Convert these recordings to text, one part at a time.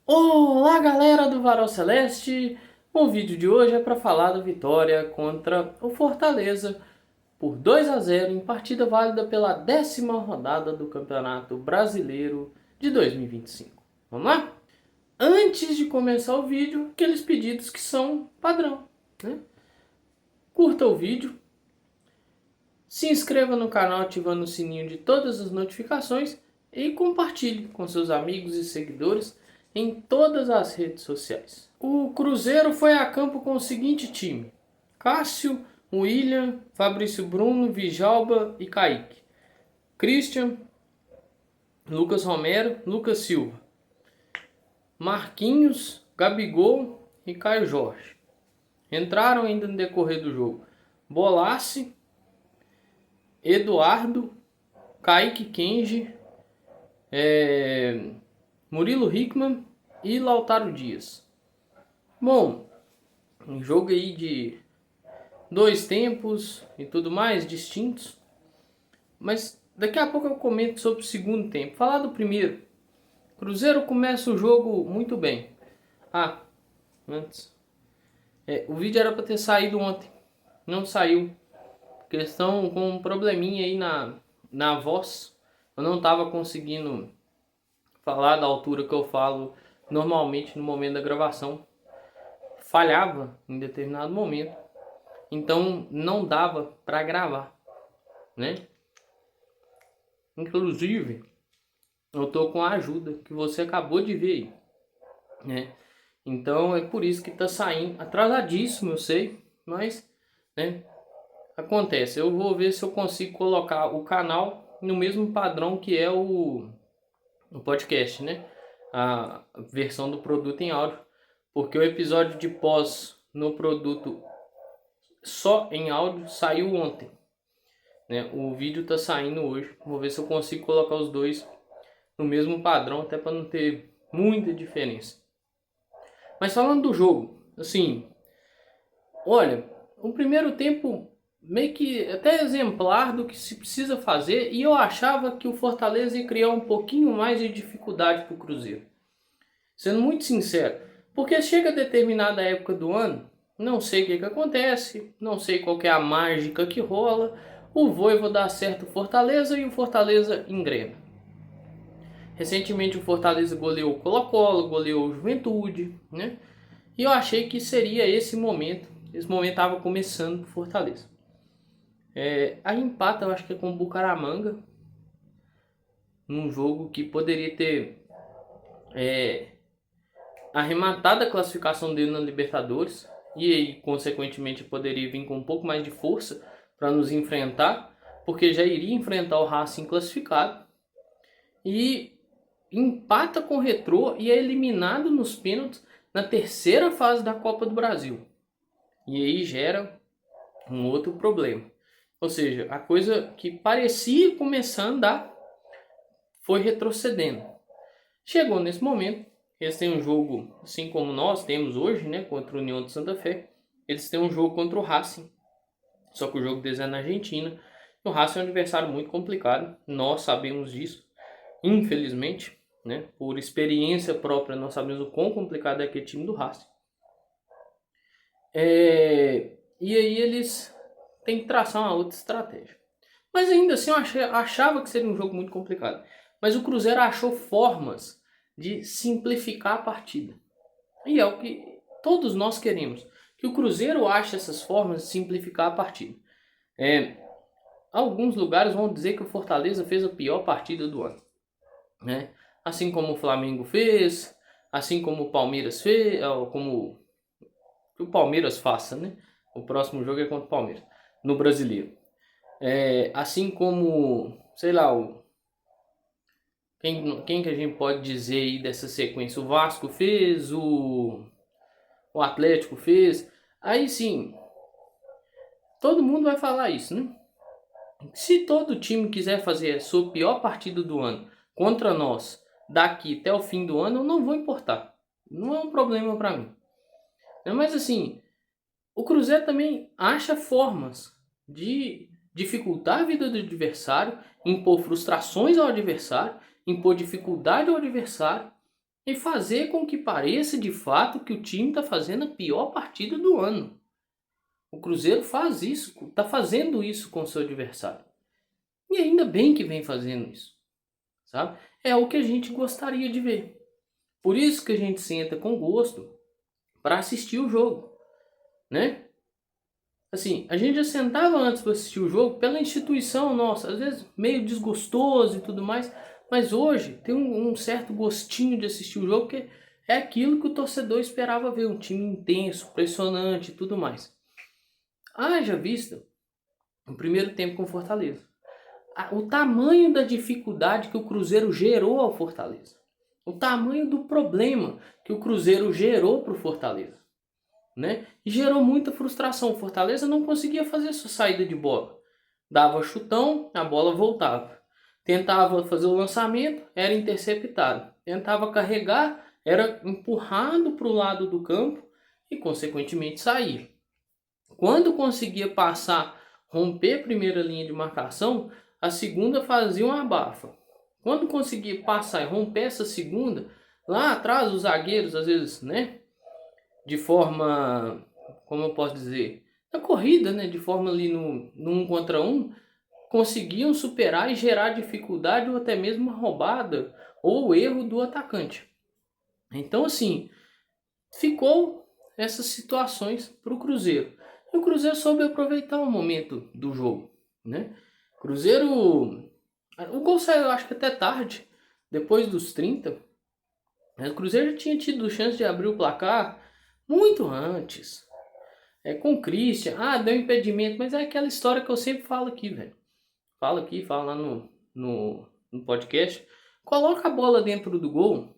Olá, galera do Varal Celeste! O vídeo de hoje é para falar da vitória contra o Fortaleza por 2-0 em partida válida pela 10ª rodada do Campeonato Brasileiro de 2025. Vamos lá? Antes de começar o vídeo, aqueles pedidos que são padrão, né? Curta o vídeo, se inscreva no canal ativando o sininho de todas as notificações e compartilhe com seus amigos e seguidores em todas as redes sociais. O Cruzeiro foi a campo com o seguinte time: Cássio, William, Fabrício Bruno, Vijalba e Kaique, Christian, Lucas Romero, Lucas Silva, Marquinhos, Gabigol e Caio Jorge. Entraram ainda no decorrer do jogo Bolace, Eduardo, Kaique Kenji, Murilo Hickman e Lautaro Dias. Bom, um jogo aí de dois tempos e tudo mais distintos, mas daqui a pouco eu comento sobre o segundo tempo. Falar do primeiro. Cruzeiro começa o jogo muito bem. Antes, o vídeo era para ter saído ontem, não saiu. Questão com um probleminha aí na voz. Eu não estava conseguindo falar da altura que eu falo normalmente no momento da gravação. Falhava em determinado momento. Então não dava para gravar, né? Inclusive, eu tô com a ajuda que você acabou de ver aí, né? Então é por isso que tá saindo atrasadíssimo, eu sei, mas, né? Acontece. Eu vou ver se eu consigo colocar o canal no mesmo padrão que é o podcast, né? A versão do produto em áudio, porque o episódio de pós no produto só em áudio saiu ontem, né? O vídeo tá saindo hoje. Vou ver se eu consigo colocar os dois no mesmo padrão, até para não ter muita diferença. Mas falando do jogo, assim, olha, o primeiro tempo meio que até exemplar do que se precisa fazer, e eu achava que o Fortaleza ia criar um pouquinho mais de dificuldade para o Cruzeiro. Sendo muito sincero, porque chega a determinada época do ano, não sei o que acontece, não sei qual que é a mágica que rola, o Vojvoda dá certo o Fortaleza e o Fortaleza engrena. Recentemente o Fortaleza goleou o Colo-Colo, goleou o Juventude, né? E eu achei que seria esse momento estava começando pro Fortaleza. Aí empata, eu acho que é com o Bucaramanga, num jogo que poderia ter arrematado a classificação dele na Libertadores, e aí, consequentemente, poderia vir com um pouco mais de força para nos enfrentar, porque já iria enfrentar o Racing classificado, e empata com o Retrô e é eliminado nos pênaltis na terceira fase da Copa do Brasil. E aí gera um outro problema. Ou seja, a coisa que parecia começar a andar foi retrocedendo. Chegou nesse momento, eles têm um jogo, assim como nós temos hoje, né, contra o União de Santa Fé. Eles têm um jogo contra o Racing, só que o jogo deles é na Argentina. O Racing é um adversário muito complicado, nós sabemos disso, infelizmente, né, por experiência própria, nós sabemos o quão complicado é aquele time do Racing. E aí eles têm que traçar uma outra estratégia. Mas ainda assim eu achava que seria um jogo muito complicado. Mas o Cruzeiro achou formas de simplificar a partida. E é o que todos nós queremos. Que o Cruzeiro ache essas formas de simplificar a partida. Alguns lugares vão dizer que o Fortaleza fez a pior partida do ano, né? Assim como o Flamengo fez, assim como o Palmeiras fez, como o Palmeiras faça, né? O próximo jogo é contra o Palmeiras, no Brasileiro. Assim como, sei lá, quem que a gente pode dizer aí dessa sequência? O Vasco fez, o Atlético fez. Aí sim, todo mundo vai falar isso, né? Se todo time quiser fazer a sua pior partida do ano contra nós daqui até o fim do ano, eu não vou importar. Não é um problema para mim. Mas assim, o Cruzeiro também acha formas de dificultar a vida do adversário, impor frustrações ao adversário, impor dificuldade ao adversário e fazer com que pareça de fato que o time está fazendo a pior partida do ano. O Cruzeiro faz isso, está fazendo isso com o seu adversário. E ainda bem que vem fazendo isso, sabe? É o que a gente gostaria de ver. Por isso que a gente senta com gosto para assistir o jogo, né? Assim, a gente já sentava antes para assistir o jogo pela instituição nossa, às vezes meio desgostoso e tudo mais, mas hoje tem um certo gostinho de assistir o jogo, que é aquilo que o torcedor esperava ver, um time intenso, pressionante e tudo mais. Haja vista o primeiro tempo com o Fortaleza. O tamanho da dificuldade que o Cruzeiro gerou ao Fortaleza. O tamanho do problema que o Cruzeiro gerou para o Fortaleza. Né? E gerou muita frustração. O Fortaleza não conseguia fazer sua saída de bola. Dava chutão, a bola voltava. Tentava fazer o lançamento, era interceptado. Tentava carregar, era empurrado para o lado do campo e, consequentemente, saía. Quando conseguia passar, romper a primeira linha de marcação, a segunda fazia uma abafa. Quando conseguia passar e romper essa segunda, lá atrás os zagueiros, às vezes, né, de forma, como eu posso dizer, na corrida, né, de forma ali no 1 contra 1, conseguiam superar e gerar dificuldade ou até mesmo uma roubada ou erro do atacante. Então, assim, ficou essas situações para o Cruzeiro. E o Cruzeiro soube aproveitar o momento do jogo, né? Cruzeiro, o gol saiu, eu acho que até tarde, depois dos 30. Mas o Cruzeiro já tinha tido chance de abrir o placar muito antes. Com o Christian, deu impedimento, mas é aquela história que eu sempre falo aqui, velho. Falo aqui, falo lá no podcast. Coloca a bola dentro do gol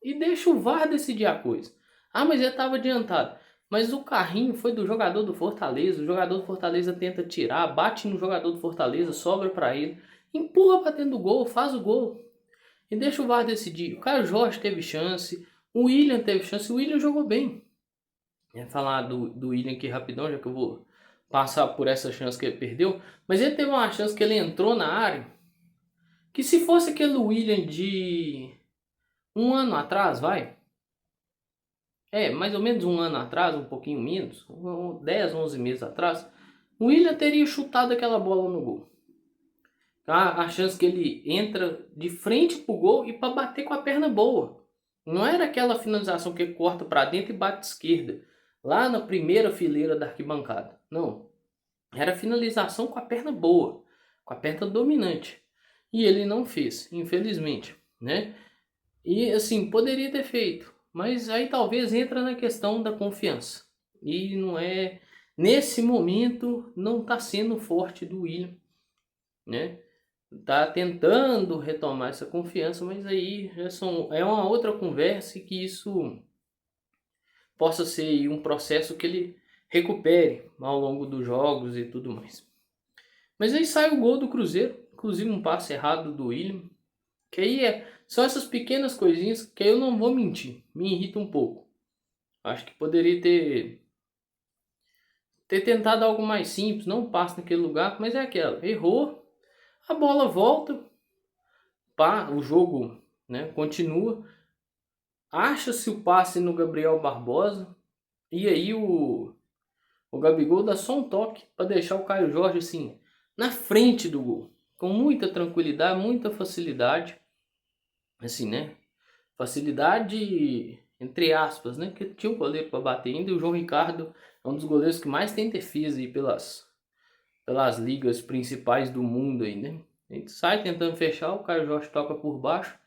e deixa o VAR decidir a coisa. Mas ele estava adiantado. Mas o carrinho foi do jogador do Fortaleza. O jogador do Fortaleza tenta tirar, bate no jogador do Fortaleza, sobra para ele, empurra para dentro do gol, faz o gol e deixa o VAR decidir. O Caio Jorge teve chance, o William teve chance, o William jogou bem. Ia falar do William aqui rapidão, já que eu vou passar por essa chance que ele perdeu. Mas ele teve uma chance que ele entrou na área, que se fosse aquele William de 1 ano atrás, vai. Mais ou menos 1 ano atrás, um pouquinho menos, 10, 11 meses atrás, o William teria chutado aquela bola no gol. A chance que ele entra de frente pro gol e para bater com a perna boa. Não era aquela finalização que ele corta para dentro e bate esquerda, lá na primeira fileira da arquibancada. Não. Era finalização com a perna boa, com a perna dominante. E ele não fez, infelizmente, né? E assim, poderia ter feito, mas aí talvez entra na questão da confiança. E não é, nesse momento, não está sendo forte do William, né? Tá tentando retomar essa confiança, mas aí é uma outra conversa, e que isso possa ser um processo que ele recupere ao longo dos jogos e tudo mais. Mas aí sai o gol do Cruzeiro, inclusive um passe errado do William, que aí são essas pequenas coisinhas que eu não vou mentir, me irrita um pouco. Acho que poderia ter tentado algo mais simples, não passe naquele lugar, mas é aquela, errou, a bola volta, o jogo, né, continua, acha-se o passe no Gabriel Barbosa, e aí o Gabigol dá só um toque para deixar o Caio Jorge assim, na frente do gol, com muita tranquilidade, muita facilidade, assim, né? Facilidade entre aspas, né? Que tinha um goleiro para bater ainda, e o João Ricardo é um dos goleiros que mais tem defesa aí pelas ligas principais do mundo aí, né? A gente sai tentando fechar, o Caio Jorge toca por baixo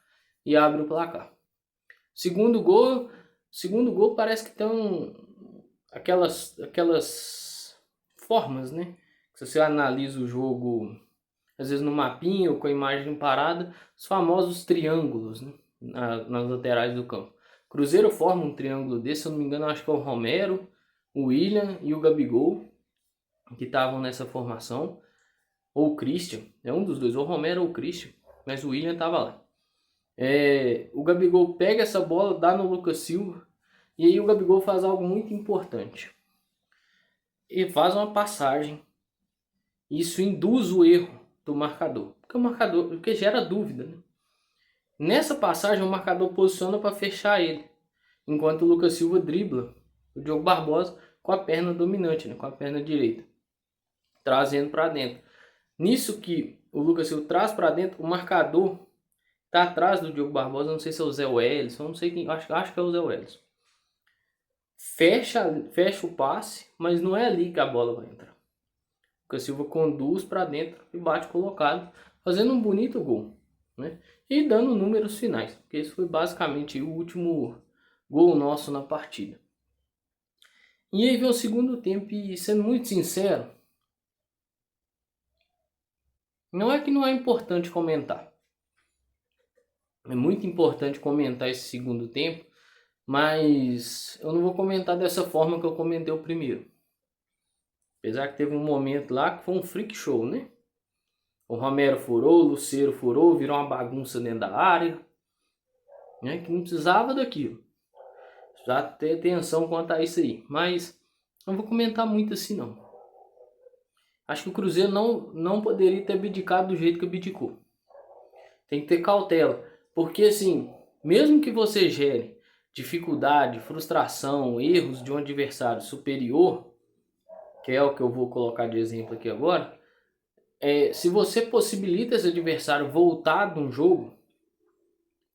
e abre o placar. Segundo gol parece que tem aquelas formas, né? Se você analisa o jogo, às vezes no mapinha ou com a imagem parada, os famosos triângulos, né? Nas laterais do campo. Cruzeiro forma um triângulo desse, se eu não me engano, acho que é o Romero, o William e o Gabigol que estavam nessa formação, ou o Christian, é um dos dois, ou o Romero ou o Christian, mas o William estava lá. O Gabigol pega essa bola, dá no Lucas Silva, e aí o Gabigol faz algo muito importante. Ele faz uma passagem, isso induz o erro do marcador, porque gera dúvida, né? Nessa passagem o marcador posiciona para fechar ele, enquanto o Lucas Silva dribla o Diogo Barbosa com a perna dominante, né, com a perna direita, trazendo para dentro. Nisso que o Lucas Silva traz para dentro, o marcador tá atrás do Diogo Barbosa, não sei se é o Zé Welles, não sei quem, acho que é o Zé Welles. Fecha o passe, mas não é ali que a bola vai entrar. O Lucas Silva conduz para dentro e bate colocado, fazendo um bonito gol, né? E dando números finais, porque esse foi basicamente o último gol nosso na partida. E aí vem o segundo tempo e, sendo muito sincero, não é que não é importante comentar. É muito importante comentar esse segundo tempo, mas eu não vou comentar dessa forma que eu comentei o primeiro. Apesar que teve um momento lá que foi um freak show, né? O Romero furou, o Lucero furou, virou uma bagunça dentro da área, né? Que não precisava daquilo. Precisava ter atenção quanto a isso aí. Mas não vou comentar muito assim não. Acho que o Cruzeiro não poderia ter abdicado do jeito que abdicou. Tem que ter cautela. Porque assim, mesmo que você gere dificuldade, frustração, erros de um adversário superior, que é o que eu vou colocar de exemplo aqui agora, se você possibilita esse adversário voltar de um jogo,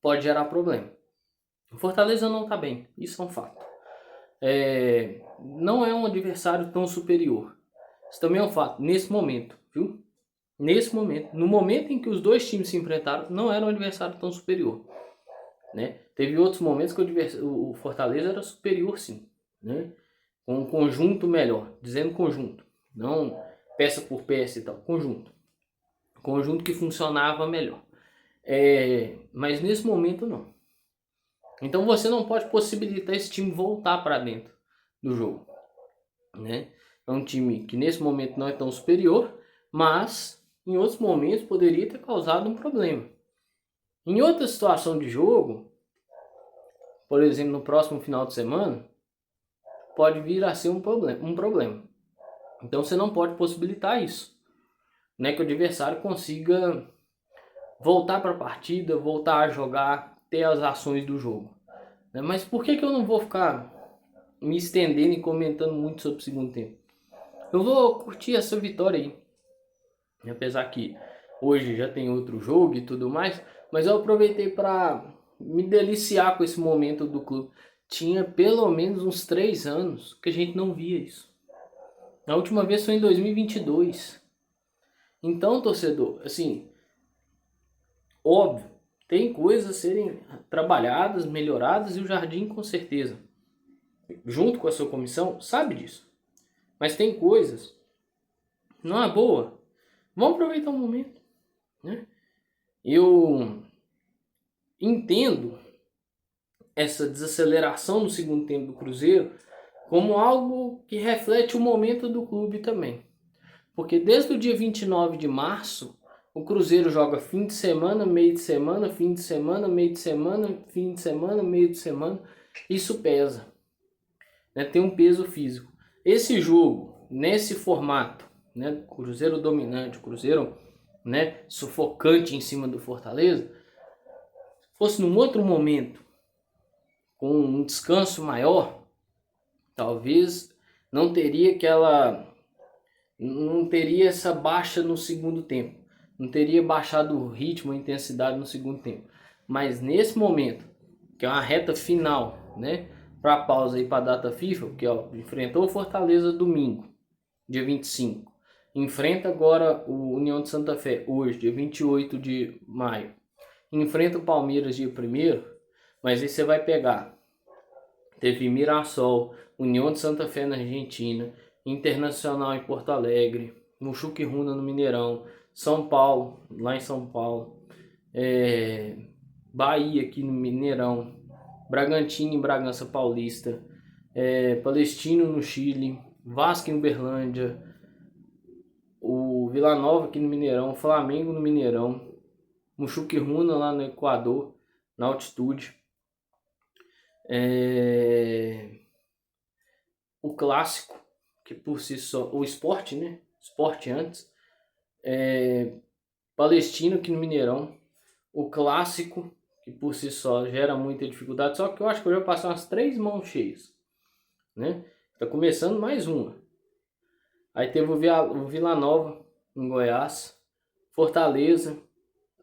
pode gerar problema. O Fortaleza não está bem, isso é um fato. Não é um adversário tão superior. Isso também é um fato, nesse momento, viu? Nesse momento, no momento em que os dois times se enfrentaram, não era um adversário tão superior, né? Teve outros momentos que o Fortaleza era superior, sim, né? Com um conjunto melhor, dizendo conjunto, não peça por peça e tal, conjunto que funcionava melhor. Mas nesse momento não. Então você não pode possibilitar esse time voltar para dentro do jogo, né? É um time que nesse momento não é tão superior, mas em outros momentos poderia ter causado um problema. Em outra situação de jogo, por exemplo, no próximo final de semana, pode vir a ser um problema. Então você não pode possibilitar isso, né? Que o adversário consiga voltar para a partida, voltar a jogar, ter as ações do jogo, né? Mas por que eu não vou ficar me estendendo e comentando muito sobre o segundo tempo? Eu vou curtir essa vitória aí, apesar que hoje já tem outro jogo e tudo mais, mas eu aproveitei para me deliciar com esse momento do clube. Tinha pelo menos uns 3 anos que a gente não via isso. A última vez foi em 2022. Então, torcedor, assim, óbvio, tem coisas a serem trabalhadas, melhoradas, e o Jardim com certeza, junto com a sua comissão, sabe disso. Mas tem coisas, não é boa. Vamos aproveitar o momento, né? Eu entendo essa desaceleração no segundo tempo do Cruzeiro como algo que reflete o momento do clube também. Porque desde o dia 29 de março, o Cruzeiro joga fim de semana, meio de semana, fim de semana, meio de semana, fim de semana, meio de semana. Isso pesa, né? Tem um peso físico. Esse jogo, nesse formato, né? Cruzeiro dominante, Cruzeiro, né? Sufocante em cima do Fortaleza, fosse num outro momento, com um descanso maior, talvez não teria essa baixa no segundo tempo. Não teria baixado o ritmo, a intensidade no segundo tempo. Mas nesse momento, que é uma reta final, né? Para a pausa aí para a data FIFA, que enfrentou o Fortaleza domingo, dia 25. Enfrenta agora o União de Santa Fé hoje, dia 28 de maio. Enfrenta o Palmeiras dia 1º, mas aí você vai pegar. Teve Mirassol, União de Santa Fé na Argentina, Internacional em Porto Alegre, Mushuc Runa no Mineirão, São Paulo, lá em São Paulo, Bahia aqui no Mineirão, Bragantino em Bragança Paulista, Palestino no Chile, Vasco em Uberlândia, o Vila Nova aqui no Mineirão, Flamengo no Mineirão, Mushuc Runa lá no Equador, na altitude. O clássico, que por si só, o esporte, né? Esporte antes, Palestino aqui no Mineirão, o clássico que por si só gera muita dificuldade, só que eu acho que eu já passei umas 3 mãos cheias, né? Tá começando mais uma. Aí teve o Vila Nova em Goiás, Fortaleza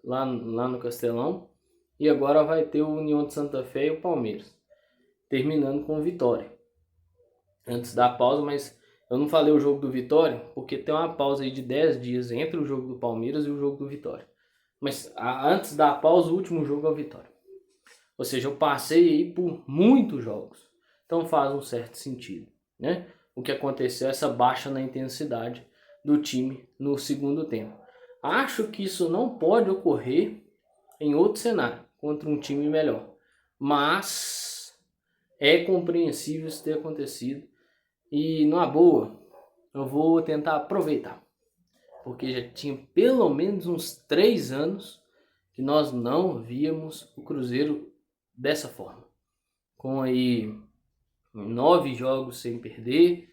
lá no Castelão, e agora vai ter o União de Santa Fé e o Palmeiras, terminando com Vitória. Antes da pausa, mas eu não falei o jogo do Vitória, porque tem uma pausa aí de 10 dias entre o jogo do Palmeiras e o jogo do Vitória. Mas antes da pausa, o último jogo é o Vitória. Ou seja, eu passei aí por muitos jogos. Então faz um certo sentido, né? O que aconteceu, essa baixa na intensidade do time no segundo tempo. Acho que isso não pode ocorrer em outro cenário, contra um time melhor. Mas é compreensível isso ter acontecido. E numa boa, eu vou tentar aproveitar. Porque já tinha pelo menos uns 3 anos que nós não víamos o Cruzeiro dessa forma. Com aí 9 jogos sem perder,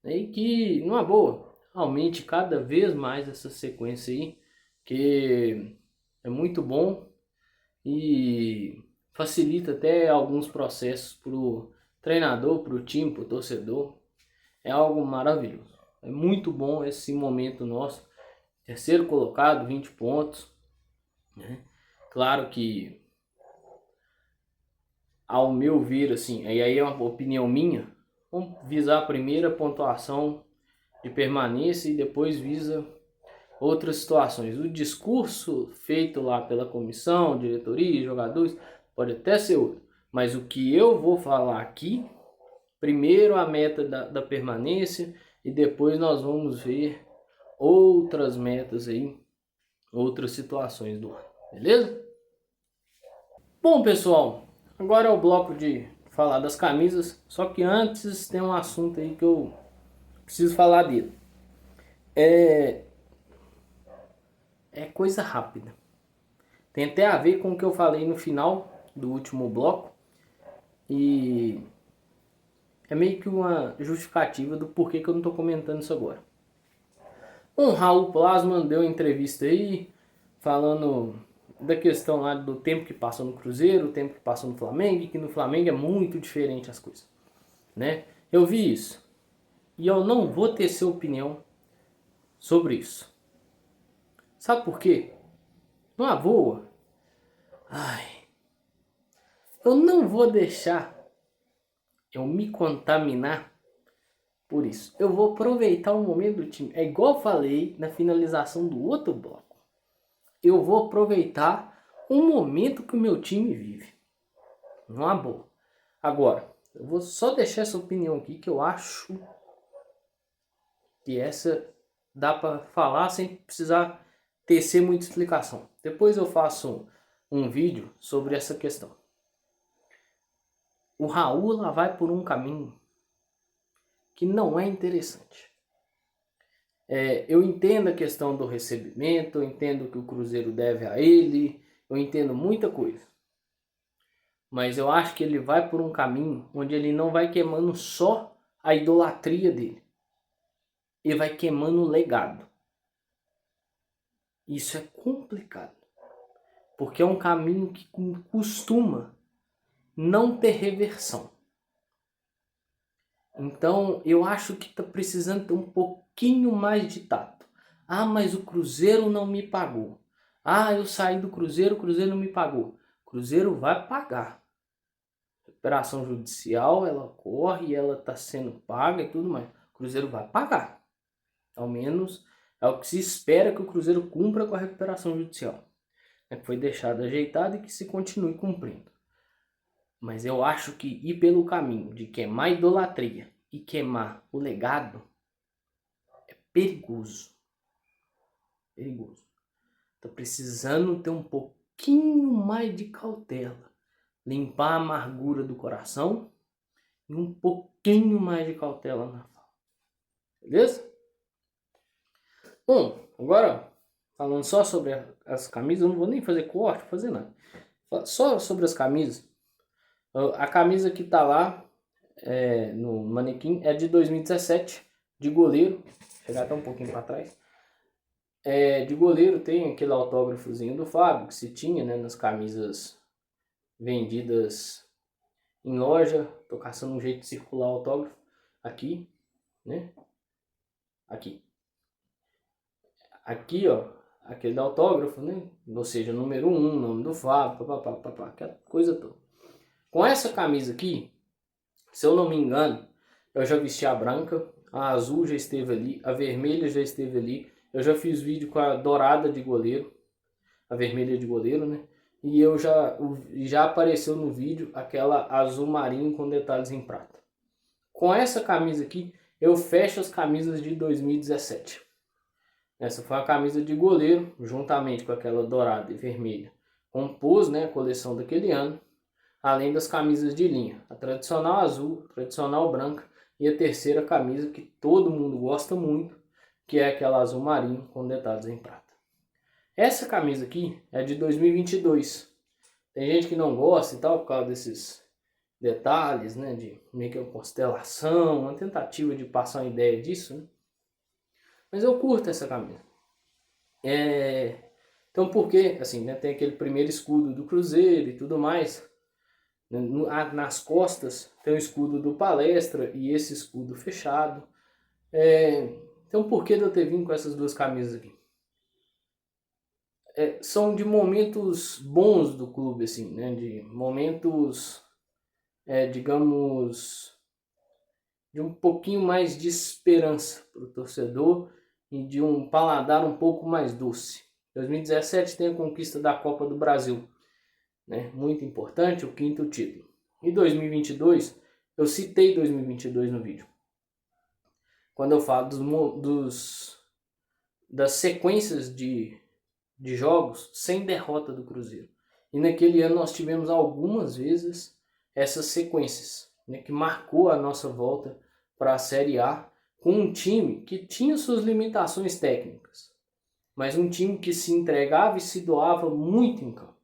né, e que, numa boa, aumente cada vez mais essa sequência aí, que é muito bom e facilita até alguns processos para o treinador, para o time, para o torcedor. É algo maravilhoso. É muito bom esse momento nosso. Terceiro colocado, 20 pontos, né? Claro que, ao meu ver, assim, e aí é uma opinião minha, vamos visar a primeira pontuação de permanência e depois visa outras situações. O discurso feito lá pela comissão, diretoria, jogadores, pode até ser outro. Mas o que eu vou falar aqui, primeiro a meta da permanência e depois nós vamos ver outras metas aí, outras situações do ano, beleza? Bom, pessoal, agora é o bloco de falar das camisas, só que antes tem um assunto aí que eu preciso falar dele. É coisa rápida. Tem até a ver com o que eu falei no final do último bloco e é meio que uma justificativa do porquê que eu não estou comentando isso agora. O Raul Plasman deu uma entrevista aí falando da questão lá do tempo que passou no Cruzeiro, o tempo que passou no Flamengo, e que no Flamengo é muito diferente as coisas, né? Eu vi isso e eu não vou ter sua opinião sobre isso. Sabe por quê? Numa boa, eu não vou deixar eu me contaminar por isso. Eu vou aproveitar o momento do time. É igual eu falei na finalização do outro bloco. Eu vou aproveitar o momento que o meu time vive. Numa boa. Agora, eu vou só deixar essa opinião aqui que eu acho que essa dá para falar sem precisar tecer muita explicação. Depois eu faço um vídeo sobre essa questão. O Raul lá vai por um caminho que não é interessante. Eu entendo a questão do recebimento, eu entendo que o Cruzeiro deve a ele, eu entendo muita coisa. Mas eu acho que ele vai por um caminho onde ele não vai queimando só a idolatria dele. Ele vai queimando o legado. Isso é complicado. Porque é um caminho que costuma não ter reversão. Então eu acho que está precisando ter um pouquinho mais de tato. Ah, mas o Cruzeiro não me pagou. Ah, eu saí do Cruzeiro, o Cruzeiro não me pagou. O Cruzeiro vai pagar. Recuperação judicial, ela corre, ela está sendo paga e tudo mais. O Cruzeiro vai pagar. Ao menos é o que se espera que o Cruzeiro cumpra com a recuperação judicial. Que foi deixado ajeitado e que se continue cumprindo. Mas eu acho que ir pelo caminho de queimar a idolatria e queimar o legado é perigoso. Perigoso. Tô precisando ter um pouquinho mais de cautela. Limpar a amargura do coração e um pouquinho mais de cautela na fala. Beleza? Bom, agora falando só sobre as camisas, eu não vou nem fazer corte, fazer nada. Só sobre as camisas. A camisa que tá lá no manequim é de 2017, de goleiro. Vou chegar até um pouquinho para trás. De goleiro tem aquele autógrafozinho do Fábio, que se tinha, né, nas camisas vendidas em loja. Tô caçando um jeito de circular o autógrafo aqui, né? Aqui, ó, aquele autógrafo, né? Ou seja, número 1, nome do Fábio, papapá, aquela coisa toda. Com essa camisa aqui, se eu não me engano, eu já vesti a branca, a azul já esteve ali, a vermelha já esteve ali. Eu já fiz vídeo com a dourada de goleiro, a vermelha de goleiro, né? E já apareceu no vídeo aquela azul marinho com detalhes em prata. Com essa camisa aqui, eu fecho as camisas de 2017. Essa foi a camisa de goleiro, juntamente com aquela dourada e vermelha. Compôs, né, a coleção daquele ano, além das camisas de linha. A tradicional azul, a tradicional branca e a terceira camisa que todo mundo gosta muito, que é aquela azul marinho com detalhes em prata. Essa camisa aqui é de 2022. Tem gente que não gosta e tal por causa desses detalhes, né, de meio que uma constelação, uma tentativa de passar uma ideia disso, né? Mas eu curto essa camisa. Então, porque, assim, né, tem aquele primeiro escudo do Cruzeiro e tudo mais. Nas costas tem o escudo do Palestra e esse escudo fechado. Então, por que de eu ter vindo com essas duas camisas aqui? São de momentos bons do clube, assim, né? De momentos, digamos, de um pouquinho mais de esperança para o torcedor e de um paladar um pouco mais doce. 2017 tem a conquista da Copa do Brasil, né? Muito importante, o 5º título. E 2022, eu citei 2022 no vídeo. Quando eu falo das sequências de jogos sem derrota do Cruzeiro. E naquele ano nós tivemos algumas vezes essas sequências, né, que marcou a nossa volta para a Série A com um time que tinha suas limitações técnicas, mas um time que se entregava e se doava muito em campo.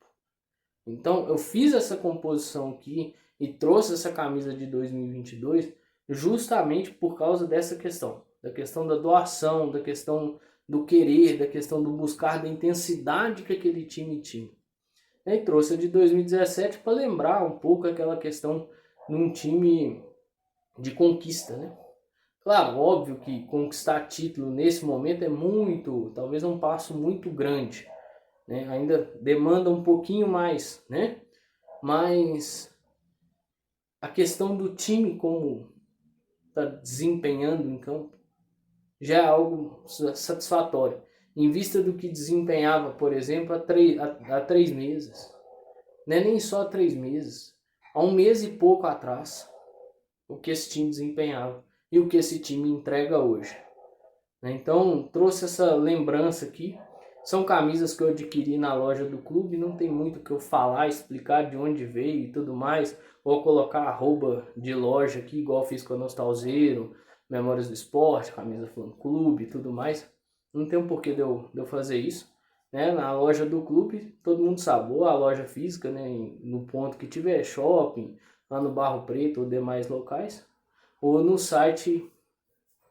Então eu fiz essa composição aqui e trouxe essa camisa de 2022 justamente por causa dessa questão, da questão da doação, da questão do querer, da questão do buscar, da intensidade que aquele time tinha. E trouxe a de 2017 para lembrar um pouco aquela questão de um time de conquista, né? Claro, óbvio que conquistar título nesse momento é muito, talvez um passo muito grande, né? Ainda demanda um pouquinho mais, né? Mas a questão do time como está desempenhando em campo já é algo satisfatório, em vista do que desempenhava, por exemplo, há 3 meses. Não é nem só 3 meses, há 1 mês e pouco atrás, o que esse time desempenhava e o que esse time entrega hoje. Então, trouxe essa lembrança aqui. São camisas que eu adquiri na loja do clube, não tem muito o que eu falar, explicar de onde veio e tudo mais. Vou colocar arroba de loja aqui, igual eu fiz com a Nostalzeiro, Memórias do Esporte, camisa Fã Clube e tudo mais. Não tem um porquê de eu fazer isso, né? Na loja do clube, todo mundo sabe, ou a loja física, né, no ponto que tiver shopping, lá no Barro Preto ou demais locais, ou no site,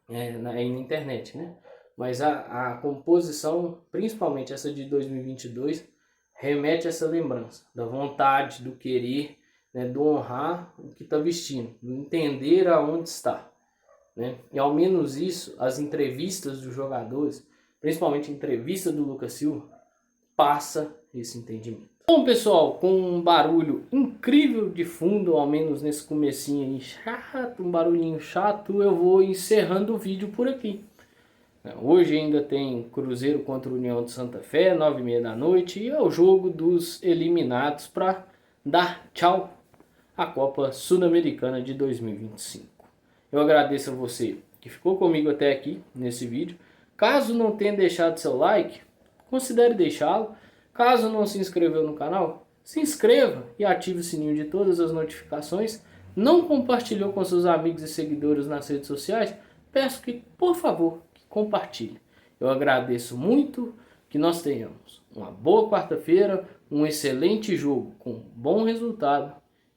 na internet, né? Mas a composição, principalmente essa de 2022, remete a essa lembrança da vontade, do querer, né, do honrar o que está vestindo, do entender aonde está, né? E ao menos isso, as entrevistas dos jogadores, principalmente a entrevista do Lucas Silva, passa esse entendimento. Bom, pessoal, com um barulho incrível de fundo, ao menos nesse comecinho aí chato, um barulhinho chato, eu vou encerrando o vídeo por aqui. Hoje ainda tem Cruzeiro contra o União de Santa Fé, 9h30 da noite, e é o jogo dos eliminados para dar tchau à Copa Sul-Americana de 2025. Eu agradeço a você que ficou comigo até aqui nesse vídeo. Caso não tenha deixado seu like, considere deixá-lo. Caso não se inscreveu no canal, se inscreva e ative o sininho de todas as notificações. Não compartilhou com seus amigos e seguidores nas redes sociais? Peço que, por favor, compartilhe. Eu agradeço muito, que nós tenhamos uma boa quarta-feira, um excelente jogo com bom resultado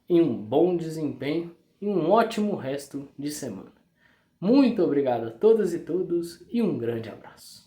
e um bom desempenho e um ótimo resto de semana. Muito obrigado a todas e todos e um grande abraço.